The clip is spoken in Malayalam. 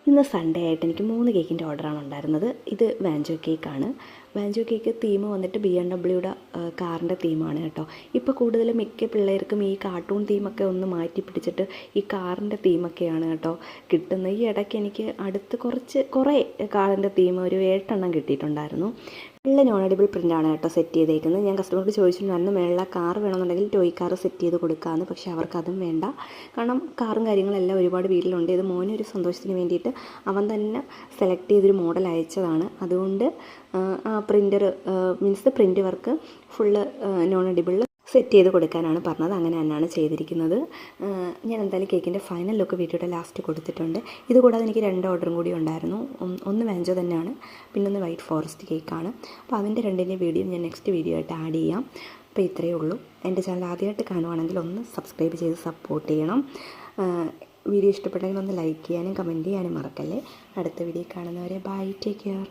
ഇന്ന് സൺഡേ ആയിട്ട് എനിക്ക് 3 കേക്കിൻ്റെ ഓർഡറാണ് ഉണ്ടായിരുന്നത്. ഇത് വാഞ്ചോ കേക്കാണ്. വാഞ്ചോ കേക്ക് തീം വന്നിട്ട് BMW കാറിൻ്റെ തീമാണ് കേട്ടോ. ഇപ്പോൾ കൂടുതലും മിക്ക പിള്ളേർക്കും ഈ കാർട്ടൂൺ തീമൊക്കെ ഒന്ന് മാറ്റി പിടിച്ചിട്ട് ഈ കാറിൻ്റെ തീമൊക്കെയാണ് കേട്ടോ കിട്ടുന്നത്. ഈ ഇടയ്ക്ക് എനിക്ക് അടുത്ത് കുറേ കാറിൻ്റെ തീം ഒരു 7 എണ്ണം കിട്ടിയിട്ടുണ്ടായിരുന്നു. നല്ല നോൺ എഡിബിൾ പ്രിൻ്റാണ് കേട്ടോ സെറ്റ് ചെയ്തേക്കുന്നത്. ഞാൻ കസ്റ്റമർക്ക് ചോദിച്ചിട്ടുണ്ടായിരുന്നു മേളിൽ കാർ വേണമെന്നുണ്ടെങ്കിൽ ടോയ് കാർ സെറ്റ് ചെയ്ത് കൊടുക്കാമെന്ന്. പക്ഷേ അവർക്കതും വേണ്ട. കാരണം കാറും കാര്യങ്ങളെല്ലാം ഒരുപാട് വീട്ടിലുണ്ട്. ഇത് മോനെ ഒരു സന്തോഷത്തിന് വേണ്ടിയിട്ട് അവൻ തന്നെ സെലക്ട് ചെയ്തൊരു മോഡൽ അയച്ചതാണ്. അതുകൊണ്ട് ആ പ്രിൻ്റ് വർക്ക് ഫുള്ള് നോൺ എഡിബിളിൽ സെറ്റ് ചെയ്ത് കൊടുക്കാനാണ് പറഞ്ഞത്. അങ്ങനെ തന്നെയാണ് ചെയ്തിരിക്കുന്നത്. ഞാൻ എന്തായാലും കേക്കിൻ്റെ ഫൈനൽ ലുക്ക് വീഡിയോയുടെ ലാസ്റ്റ് കൊടുത്തിട്ടുണ്ട്. ഇതുകൂടാതെ എനിക്ക് 2 ഓർഡറും കൂടി ഉണ്ടായിരുന്നു. ഒന്ന് വാഞ്ചോ തന്നെയാണ്, പിന്നെ ഒന്ന് വൈറ്റ് ഫോറസ്റ്റ് കേക്കാണ്. അപ്പോൾ അതിൻ്റെ രണ്ടിൻ്റെയും വീഡിയോ ഞാൻ നെക്സ്റ്റ് വീഡിയോ ആയിട്ട് ആഡ് ചെയ്യാം. അപ്പോൾ ഇത്രയേ ഉള്ളൂ. എൻ്റെ ചാനൽ ആദ്യമായിട്ട് കാണുവാണെങ്കിൽ ഒന്ന് സബ്സ്ക്രൈബ് ചെയ്ത് സപ്പോർട്ട് ചെയ്യണം. വീഡിയോ ഇഷ്ടപ്പെട്ടെങ്കിൽ ഒന്ന് ലൈക്ക് ചെയ്യാനും കമൻറ്റ് ചെയ്യാനും മറക്കല്ലേ. അടുത്ത വീഡിയോ കാണുന്നവരെ ബൈ, ടേക്ക് കെയർ.